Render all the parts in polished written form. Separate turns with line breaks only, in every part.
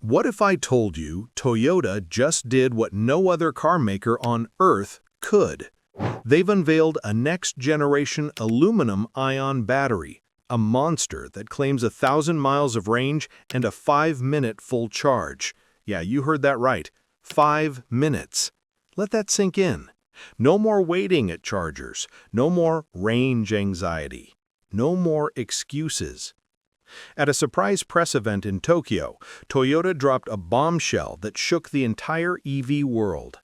What if I told you Toyota just did what no other car maker on Earth could? They've unveiled a next-generation aluminum-ion battery, a monster that claims 1,000 miles of range and a 5-minute full charge. Yeah, you heard that right. 5 minutes. Let that sink in. No more waiting at chargers. No more range anxiety. No more excuses. At a surprise press event in Tokyo, Toyota dropped a bombshell that shook the entire EV world.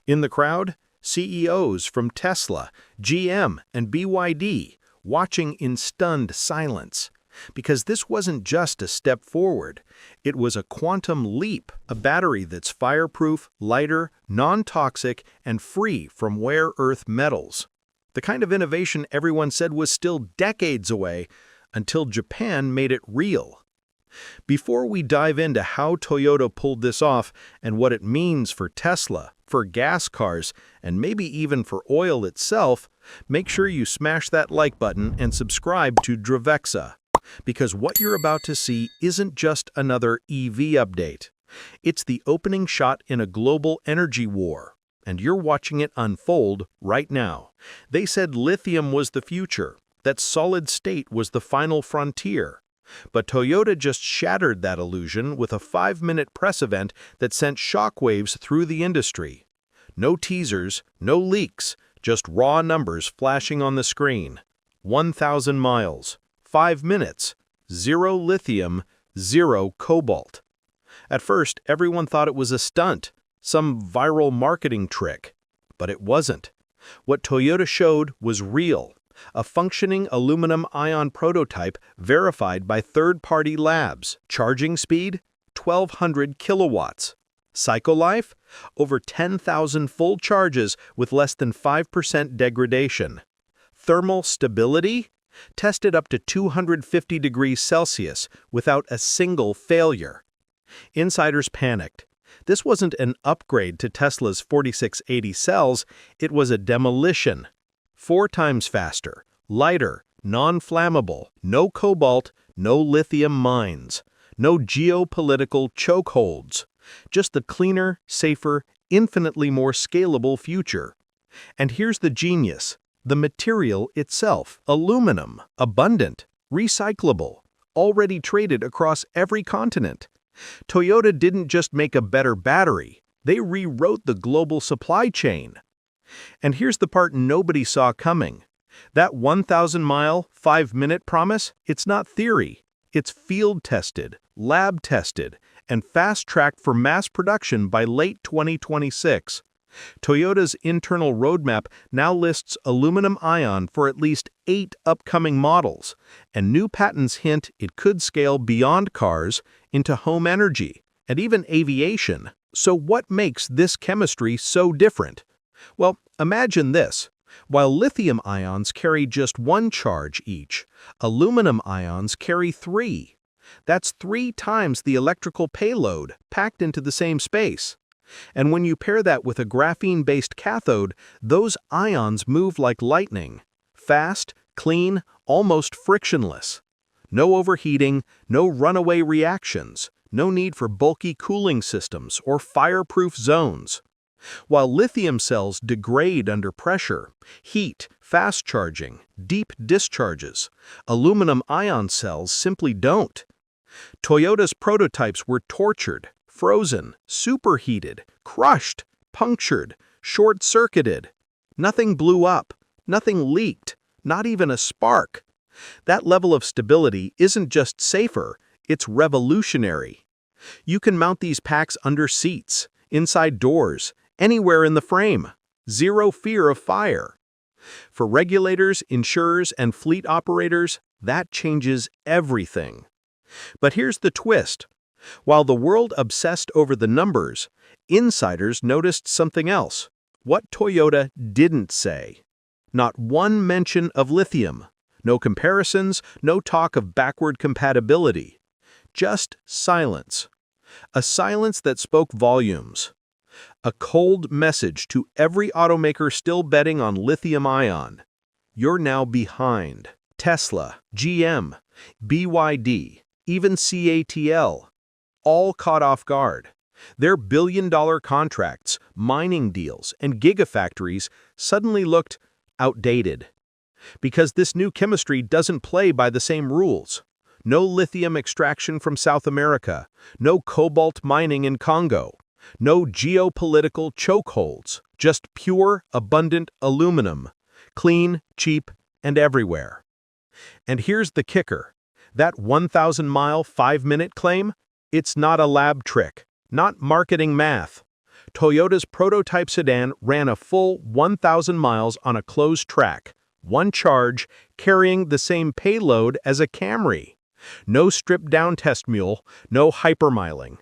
In the crowd, CEOs from Tesla, GM, and BYD watching in stunned silence. Because this wasn't just a step forward, it was a quantum leap, a battery that's fireproof, lighter, non-toxic, and free from rare earth metals. The kind of innovation everyone said was still decades away, until Japan made it real. Before we dive into how Toyota pulled this off and what it means for Tesla, for gas cars, and maybe even for oil itself, make sure you smash that like button and subscribe to Dravexa. Because what you're about to see isn't just another EV update. It's the opening shot in a global energy war, and you're watching it unfold right now. They said lithium was the future, that solid state was the final frontier. But Toyota just shattered that illusion with a 5-minute press event that sent shockwaves through the industry. No teasers, no leaks, just raw numbers flashing on the screen. 1,000 miles, 5 minutes, 0 lithium, 0 cobalt. At first, everyone thought it was a stunt, some viral marketing trick. But it wasn't. What Toyota showed was real. A functioning aluminum-ion prototype verified by third-party labs. Charging speed? 1,200 kilowatts. Cycle life? Over 10,000 full charges with less than 5% degradation. Thermal stability? Tested up to 250 degrees Celsius without a single failure. Insiders panicked. This wasn't an upgrade to Tesla's 4680 cells, it was a demolition. 4 times faster, lighter, non-flammable, no cobalt, no lithium mines, no geopolitical chokeholds, just the cleaner, safer, infinitely more scalable future. And here's the genius, the material itself, aluminum, abundant, recyclable, already traded across every continent. Toyota didn't just make a better battery, they rewrote the global supply chain. And here's the part nobody saw coming. That 1,000-mile, 5-minute promise, it's not theory. It's field-tested, lab-tested, and fast-tracked for mass production by late 2026. Toyota's internal roadmap now lists aluminum-ion for at least 8 upcoming models, and new patents hint it could scale beyond cars into home energy and even aviation. So what makes this chemistry so different? Well, imagine this. While lithium ions carry just 1 charge each, aluminum ions carry 3. That's 3 times the electrical payload packed into the same space. And when you pair that with a graphene-based cathode, those ions move like lightning. Fast, clean, almost frictionless. No overheating, no runaway reactions, no need for bulky cooling systems or fireproof zones. While lithium cells degrade under pressure, heat, fast charging, deep discharges, aluminum-ion cells simply don't. Toyota's prototypes were tortured, frozen, superheated, crushed, punctured, short-circuited. Nothing blew up, nothing leaked, not even a spark. That level of stability isn't just safer, it's revolutionary. You can mount these packs under seats, inside doors, anywhere in the frame. Zero fear of fire. For regulators, insurers, and fleet operators, that changes everything. But here's the twist. While the world obsessed over the numbers, insiders noticed something else. What Toyota didn't say. Not one mention of lithium. No comparisons, no talk of backward compatibility. Just silence. A silence that spoke volumes. A cold message to every automaker still betting on lithium-ion. You're now behind. Tesla, GM, BYD, even CATL. all caught off guard. Their billion-dollar contracts, mining deals, and gigafactories suddenly looked outdated. Because this new chemistry doesn't play by the same rules. No lithium extraction from South America, no cobalt mining in Congo, no geopolitical chokeholds, just pure, abundant aluminum, clean, cheap, and everywhere. And here's the kicker. That 1,000-mile, 5-minute claim? It's not a lab trick, not marketing math. Toyota's prototype sedan ran a full 1,000 miles on a closed track, one charge, carrying the same payload as a Camry. No stripped-down test mule, no hypermiling.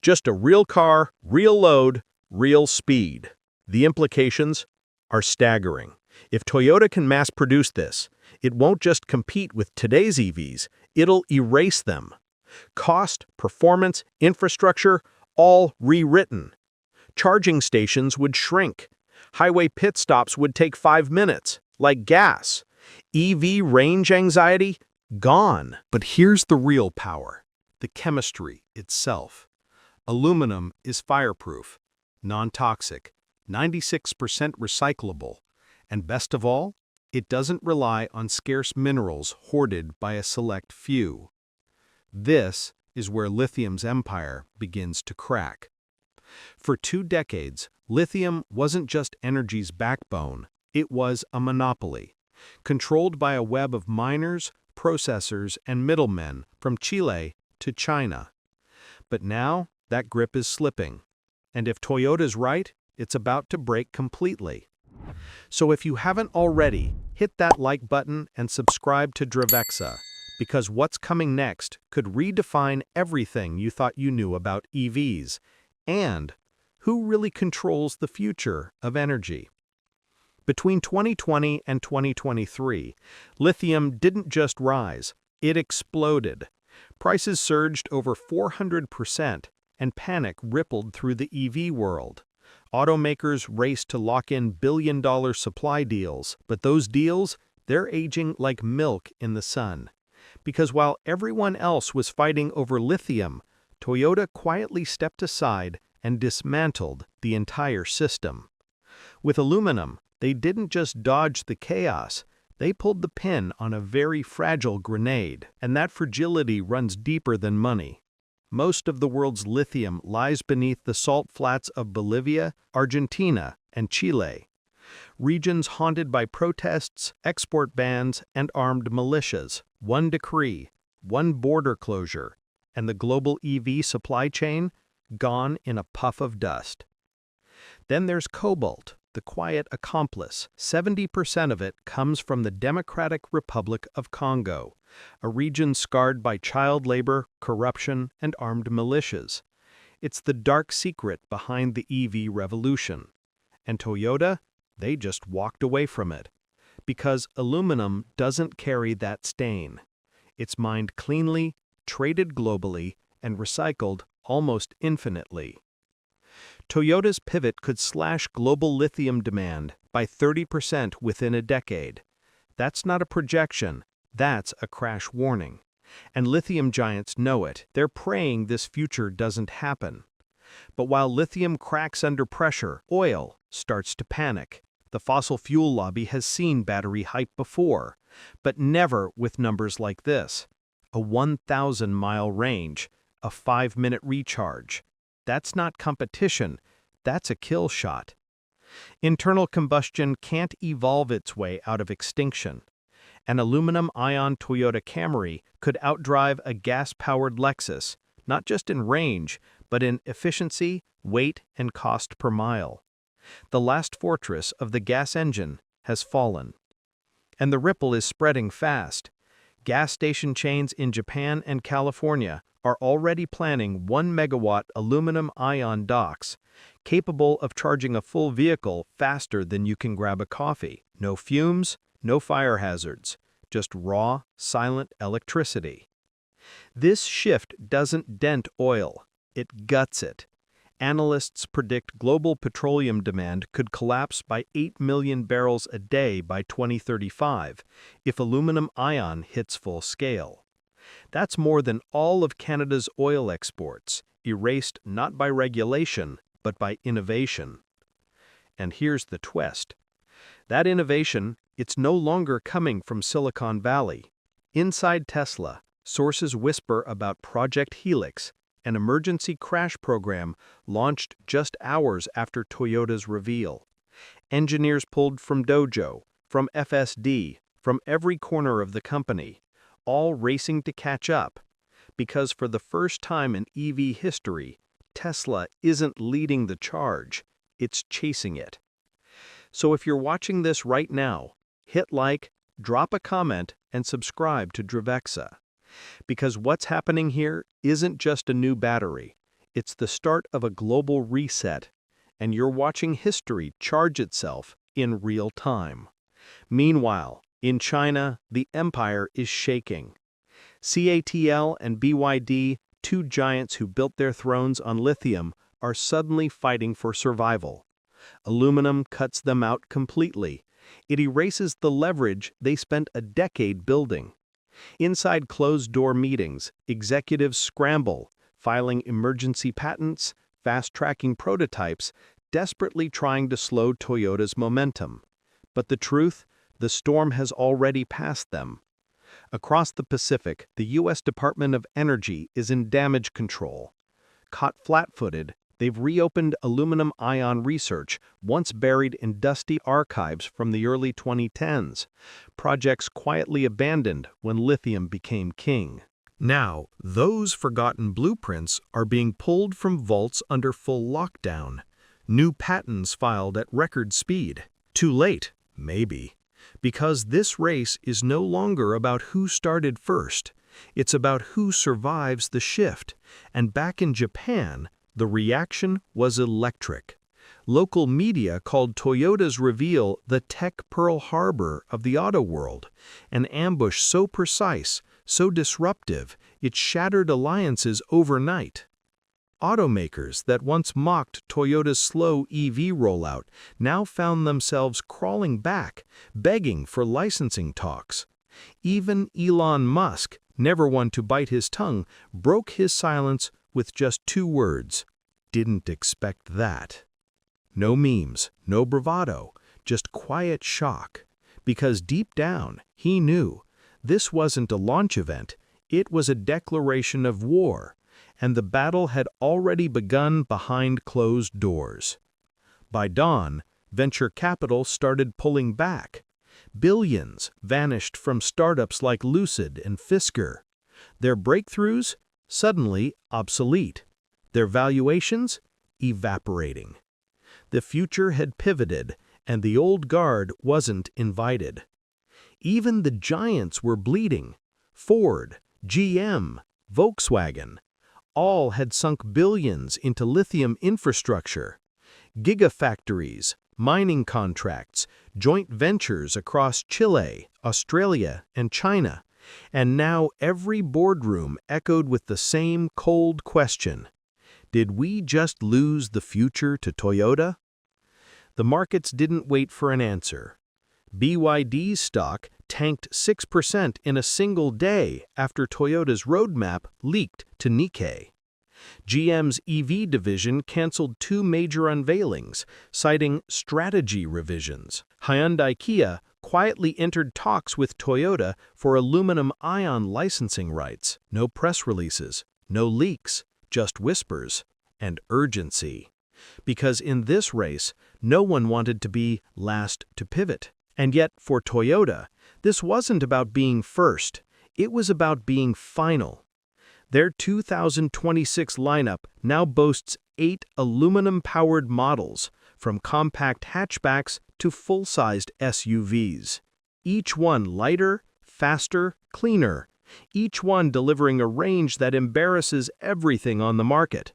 Just a real car, real load, real speed. The implications are staggering. If Toyota can mass-produce this, it won't just compete with today's EVs, it'll erase them. Cost, performance, infrastructure, all rewritten. Charging stations would shrink. Highway pit stops would take 5 minutes, like gas. EV range anxiety? Gone. But here's the real power, the chemistry itself. Aluminum is fireproof, non-toxic, 96% recyclable, and best of all, it doesn't rely on scarce minerals hoarded by a select few. This is where lithium's empire begins to crack. For 2 decades, lithium wasn't just energy's backbone, it was a monopoly, controlled by a web of miners, processors, and middlemen from Chile to China. But now, that grip is slipping. And if Toyota's right, it's about to break completely. So if you haven't already, hit that like button and subscribe to Dravexa, because what's coming next could redefine everything you thought you knew about EVs, and who really controls the future of energy. Between 2020 and 2023, lithium didn't just rise, it exploded. Prices surged over 400%, and panic rippled through the EV world. Automakers raced to lock in billion-dollar supply deals, but those deals, they're aging like milk in the sun. Because while everyone else was fighting over lithium, Toyota quietly stepped aside and dismantled the entire system. With aluminum, they didn't just dodge the chaos, they pulled the pin on a very fragile grenade, and that fragility runs deeper than money. Most of the world's lithium lies beneath the salt flats of Bolivia, Argentina, and Chile, regions haunted by protests, export bans, and armed militias. One decree, one border closure, and the global EV supply chain gone in a puff of dust. Then there's cobalt, the quiet accomplice. 70% of it comes from the Democratic Republic of Congo, a region scarred by child labor, corruption, and armed militias. It's the dark secret behind the EV revolution. And Toyota, they just walked away from it. Because aluminum doesn't carry that stain. It's mined cleanly, traded globally, and recycled almost infinitely. Toyota's pivot could slash global lithium demand by 30% within a decade. That's not a projection, that's a crash warning. And lithium giants know it. They're praying this future doesn't happen. But while lithium cracks under pressure, oil starts to panic. The fossil fuel lobby has seen battery hype before, but never with numbers like this. A 1,000-mile range, a 5-minute recharge. That's not competition, that's a kill shot. Internal combustion can't evolve its way out of extinction. An aluminum-ion Toyota Camry could outdrive a gas-powered Lexus, not just in range, but in efficiency, weight, and cost per mile. The last fortress of the gas engine has fallen. And the ripple is spreading fast. Gas station chains in Japan and California are already planning 1-megawatt aluminum-ion docks, capable of charging a full vehicle faster than you can grab a coffee. No fumes, no fire hazards, just raw, silent electricity. This shift doesn't dent oil, it guts it. Analysts predict global petroleum demand could collapse by 8 million barrels a day by 2035 if aluminum-ion hits full scale. That's more than all of Canada's oil exports, erased not by regulation, but by innovation. And here's the twist. That innovation, it's no longer coming from Silicon Valley. Inside Tesla, sources whisper about Project Helix, an emergency crash program launched just hours after Toyota's reveal. Engineers pulled from Dojo, from FSD, from every corner of the company, all racing to catch up. Because for the first time in EV history, Tesla isn't leading the charge, it's chasing it. So if you're watching this right now, hit like, drop a comment, and subscribe to Drivexa. Because what's happening here isn't just a new battery, it's the start of a global reset, and you're watching history charge itself in real time. Meanwhile, in China, the empire is shaking. CATL and BYD, two giants who built their thrones on lithium, are suddenly fighting for survival. Aluminum cuts them out completely. It erases the leverage they spent a decade building. Inside closed-door meetings, executives scramble, filing emergency patents, fast-tracking prototypes, desperately trying to slow Toyota's momentum. But the truth, the storm has already passed them. Across the Pacific, the U.S. Department of Energy is in damage control. Caught flat-footed, they've reopened aluminum-ion research, once buried in dusty archives from the early 2010s, projects quietly abandoned when lithium became king. Now, those forgotten blueprints are being pulled from vaults under full lockdown. New patents filed at record speed. Too late, maybe. Because this race is no longer about who started first. It's about who survives the shift. And back in Japan, the reaction was electric. Local media called Toyota's reveal the tech Pearl Harbor of the auto world, an ambush so precise, so disruptive, it shattered alliances overnight. Automakers that once mocked Toyota's slow EV rollout now found themselves crawling back, begging for licensing talks. Even Elon Musk, never one to bite his tongue, broke his silence with just 2 words. Didn't expect that. No memes, no bravado, just quiet shock. Because deep down, he knew this wasn't a launch event, it was a declaration of war, and the battle had already begun behind closed doors. By dawn, venture capital started pulling back. Billions vanished from startups like Lucid and Fisker. Their breakthroughs suddenly obsolete. Their valuations evaporating. The future had pivoted, and the old guard wasn't invited. Even the giants were bleeding. Ford, GM, Volkswagen, all had sunk billions into lithium infrastructure. Gigafactories, mining contracts, joint ventures across Chile, Australia, and China. And now every boardroom echoed with the same cold question. Did we just lose the future to Toyota? The markets didn't wait for an answer. BYD's stock tanked 6% in a single day after Toyota's roadmap leaked to Nikkei. GM's EV division canceled 2 major unveilings, citing strategy revisions. Hyundai Kia quietly entered talks with Toyota for aluminum-ion licensing rights. No press releases, no leaks, just whispers and urgency. Because in this race, no one wanted to be last to pivot. And yet, for Toyota, this wasn't about being first. It was about being final. Their 2026 lineup now boasts 8 aluminum-powered models, from compact hatchbacks to full-sized SUVs. Each one lighter, faster, cleaner. Each one delivering a range that embarrasses everything on the market.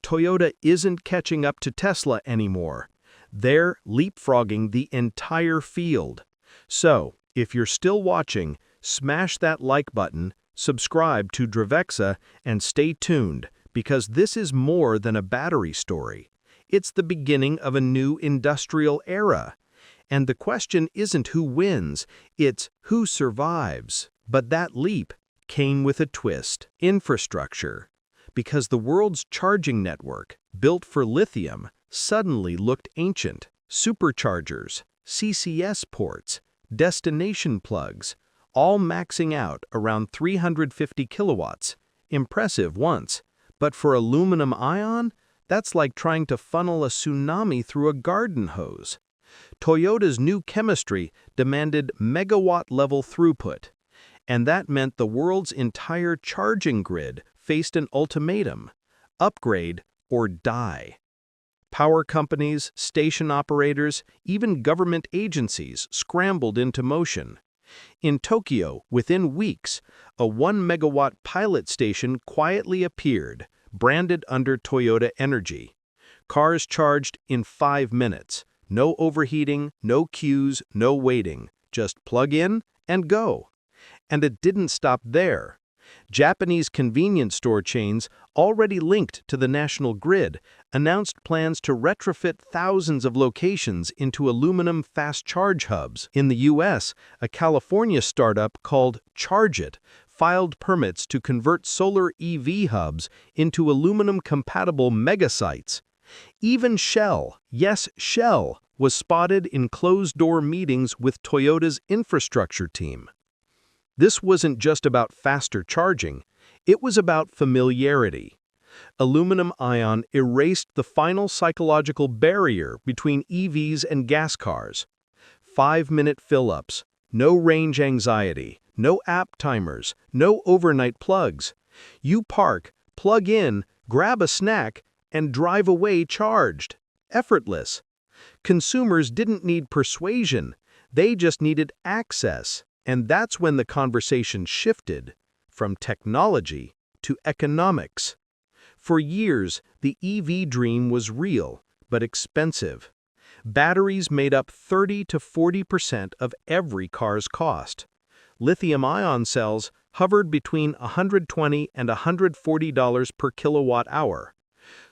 Toyota isn't catching up to Tesla anymore. They're leapfrogging the entire field. So, if you're still watching, smash that like button, subscribe to Drivexa, and stay tuned, because this is more than a battery story. It's the beginning of a new industrial era. And the question isn't who wins, it's who survives. But that leap came with a twist: infrastructure. Because the world's charging network, built for lithium, suddenly looked ancient. Superchargers, CCS ports, destination plugs, all maxing out around 350 kilowatts. Impressive once, but for aluminum-ion, that's like trying to funnel a tsunami through a garden hose. Toyota's new chemistry demanded megawatt-level throughput, and that meant the world's entire charging grid faced an ultimatum: upgrade or die. Power companies, station operators, even government agencies scrambled into motion. In Tokyo, within weeks, a 1-megawatt pilot station quietly appeared, branded under Toyota Energy. Cars charged in 5 minutes. No overheating, no queues, no waiting. Just plug in and go. And it didn't stop there. Japanese convenience store chains, already linked to the national grid, announced plans to retrofit thousands of locations into aluminum fast charge hubs. In the U.S., a California startup called ChargeIt filed permits to convert solar EV hubs into aluminum-compatible megasites. Even Shell, yes, Shell, was spotted in closed-door meetings with Toyota's infrastructure team. This wasn't just about faster charging, it was about familiarity. Aluminum-ion erased the final psychological barrier between EVs and gas cars. 5-minute fill-ups, no range anxiety, no app timers, no overnight plugs. You park, plug in, grab a snack, and drive away charged. Effortless. Consumers didn't need persuasion, they just needed access. And that's when the conversation shifted from technology to economics. For years, the EV dream was real, but expensive. Batteries made up 30 to 40% of every car's cost. Lithium-ion cells hovered between $120 and $140 per kilowatt hour.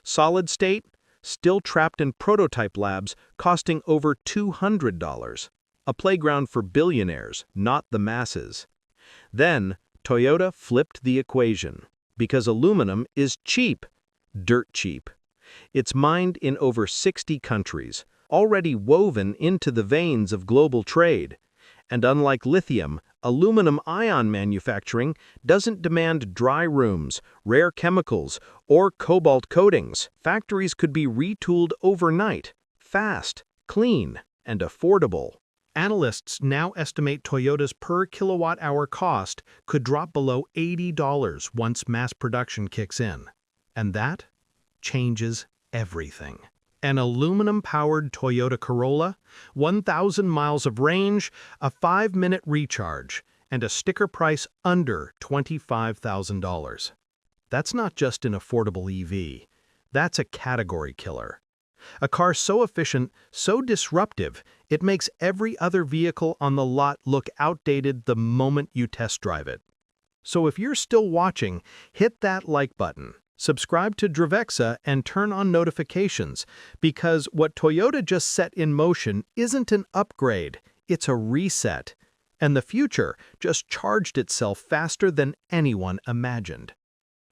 Solid state, still trapped in prototype labs, costing over $200. A playground for billionaires, not the masses. Then, Toyota flipped the equation, because aluminum is cheap, dirt cheap. It's mined in over 60 countries, already woven into the veins of global trade. And unlike lithium, aluminum-ion manufacturing doesn't demand dry rooms, rare chemicals, or cobalt coatings. Factories could be retooled overnight, fast, clean, and affordable. Analysts now estimate Toyota's per kilowatt-hour cost could drop below $80 once mass production kicks in. And that changes everything. An aluminum-powered Toyota Corolla, 1,000 miles of range, a 5-minute recharge, and a sticker price under $25,000. That's not just an affordable EV. That's a category killer. A car so efficient, so disruptive, it makes every other vehicle on the lot look outdated the moment you test drive it. So if you're still watching, hit that like button, subscribe to Dravexa, and turn on notifications, because what Toyota just set in motion isn't an upgrade, it's a reset. And the future just charged itself faster than anyone imagined.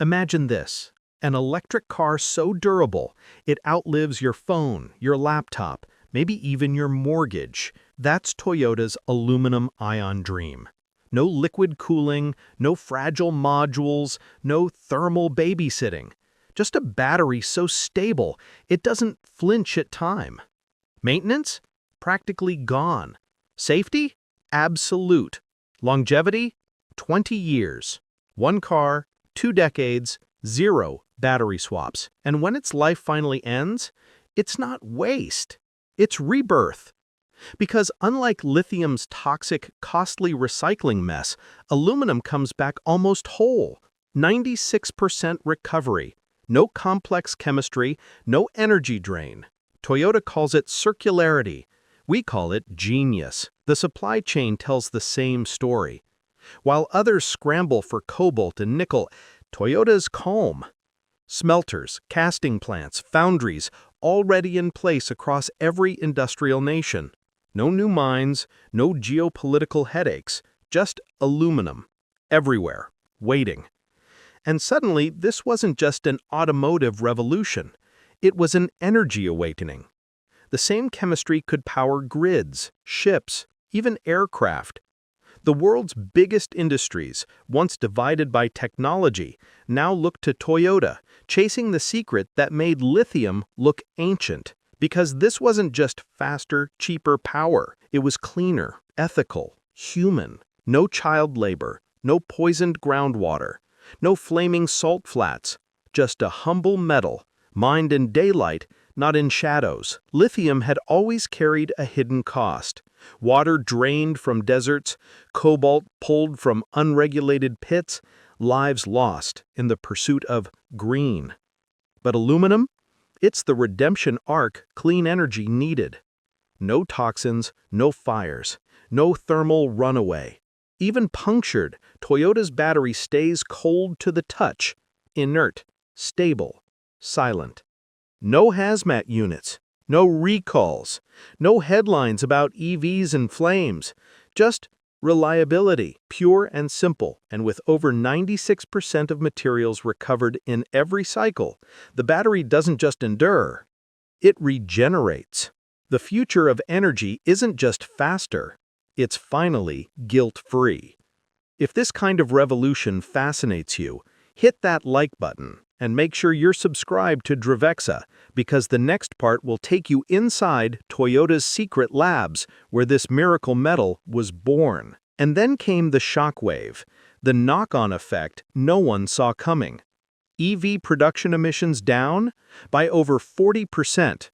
Imagine this. An electric car so durable, it outlives your phone, your laptop, maybe even your mortgage. That's Toyota's aluminum-ion dream. No liquid cooling, no fragile modules, no thermal babysitting. Just a battery so stable, it doesn't flinch at time. Maintenance? Practically gone. Safety? Absolute. Longevity? 20 years. 1 car, 2 decades, 0 battery swaps. And when its life finally ends, it's not waste, it's rebirth. Because unlike lithium's toxic, costly recycling mess, aluminum comes back almost whole. 96% recovery, no complex chemistry, no energy drain. Toyota calls it circularity. We call it genius. The supply chain tells the same story. While others scramble for cobalt and nickel, Toyota's calm. Smelters, casting plants, foundries, already in place across every industrial nation. No new mines, no geopolitical headaches, just aluminum. Everywhere. waiting. And suddenly, this wasn't just an automotive revolution. It was an energy awakening. The same chemistry could power grids, ships, even aircraft. The world's biggest industries, once divided by technology, now look to Toyota, chasing the secret that made lithium look ancient. Because this wasn't just faster, cheaper power. It was cleaner, ethical, human. No child labor, no poisoned groundwater, no flaming salt flats. Just a humble metal, mined in daylight, not in shadows. Lithium had always carried a hidden cost. Water drained from deserts, cobalt pulled from unregulated pits, lives lost in the pursuit of green. But aluminum? It's the redemption arc clean energy needed. No toxins, no fires, no thermal runaway. Even punctured, Toyota's battery stays cold to the touch, inert, stable, silent. No hazmat units, no recalls, no headlines about EVs and flames, just reliability, pure and simple. And with over 96% of materials recovered in every cycle, the battery doesn't just endure, it regenerates. The future of energy isn't just faster, it's finally guilt-free. If this kind of revolution fascinates you, hit that like button and make sure you're subscribed to Dravexa, because the next part will take you inside Toyota's secret labs where this miracle metal was born. And then came the Shockwave, the knock-on effect no one saw coming. EV production emissions down by over 40%.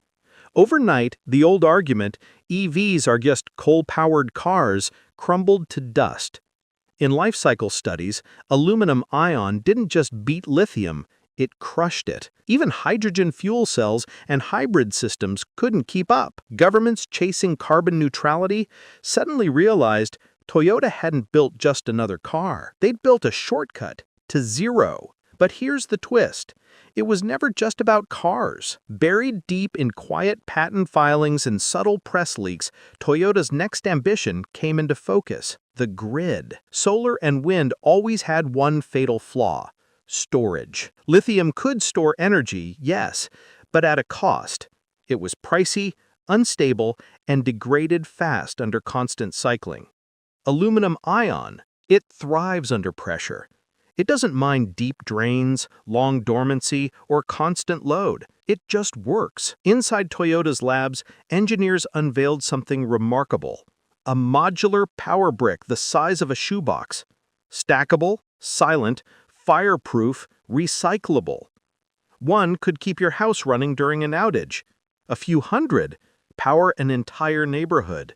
Overnight, the old argument, EVs are just coal-powered cars, crumbled to dust. In life cycle studies, aluminum-ion didn't just beat lithium, it crushed it. Even hydrogen fuel cells and hybrid systems couldn't keep up. Governments chasing carbon neutrality suddenly realized Toyota hadn't built just another car. They'd built a shortcut to zero. But here's the twist. It was never just about cars. Buried deep in quiet patent filings and subtle press leaks, Toyota's next ambition came into focus: the grid. Solar and wind always had one fatal flaw: storage. Lithium could store energy, yes, but at a cost. It was pricey, unstable, and degraded fast under constant cycling. Aluminum-ion, it thrives under pressure. It doesn't mind deep drains, long dormancy, or constant load. It just works. Inside Toyota's labs, engineers unveiled something remarkable: a modular power brick the size of a shoebox. Stackable, silent, fireproof, recyclable. One could keep your house running during an outage. A few hundred power an entire neighborhood.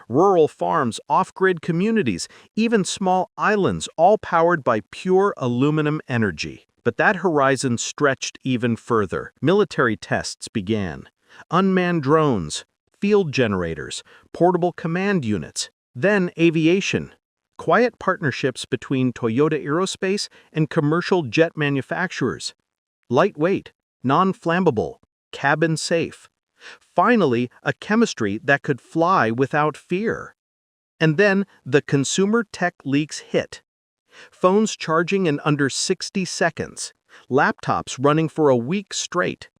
Rural farms, off-grid communities, even small islands, all powered by pure aluminum energy. But that horizon stretched even further. Military tests began. Unmanned drones, field generators, portable command units. Then aviation. Quiet partnerships between Toyota Aerospace and commercial jet manufacturers. Lightweight, non-flammable, cabin-safe. Finally, a chemistry that could fly without fear. And then the consumer tech leaks hit. Phones charging in under 60 seconds. Laptops running for a week straight.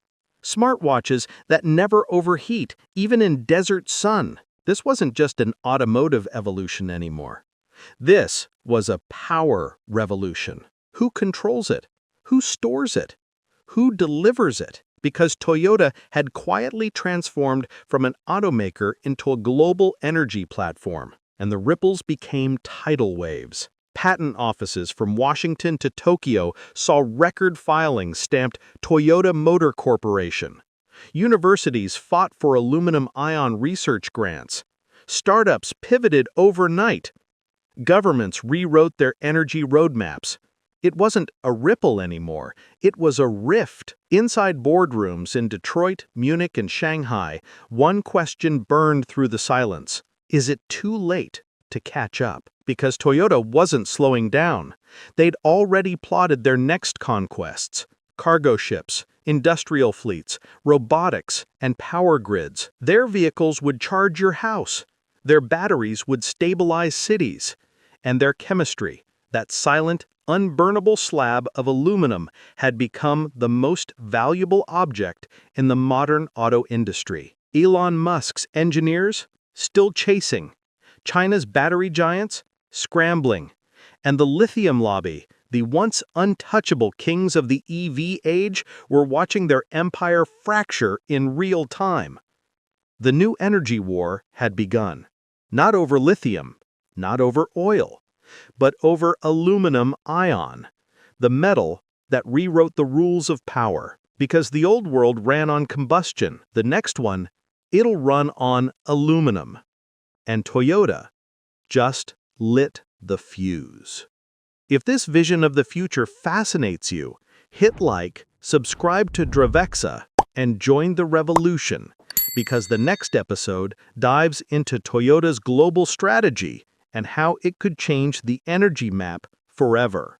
Smartwatches that never overheat, even in desert sun. This wasn't just an automotive evolution anymore. This was a power revolution. Who controls it? Who stores it? Who delivers it? Because Toyota had quietly transformed from an automaker into a global energy platform, and the ripples became tidal waves. Patent offices from Washington to Tokyo saw record filings stamped Toyota Motor Corporation. Universities fought for aluminum-ion research grants. Startups pivoted overnight. Governments rewrote their energy roadmaps. It wasn't a ripple anymore, it was a rift. Inside boardrooms in Detroit, Munich, and Shanghai, one question burned through the silence: is it too late to catch up? Because Toyota wasn't slowing down. They'd already plotted their next conquests: cargo ships, industrial fleets, robotics, and power grids. Their vehicles would charge your house. Their batteries would stabilize cities. And their chemistry, that silent, unburnable slab of aluminum had become the most valuable object in the modern auto industry. Elon Musk's engineers still chasing, China's battery giants scrambling, and the lithium lobby, the once untouchable kings of the EV age, were watching their empire fracture in real time. The new energy war had begun, not over lithium, not over oil, but over aluminum-ion, the metal that rewrote the rules of power. Because the old world ran on combustion, the next one, it'll run on aluminum. And Toyota just lit the fuse. If this vision of the future fascinates you, hit like, subscribe to Dravexa, and join the revolution, because the next episode dives into Toyota's global strategy and how it could change the energy map forever.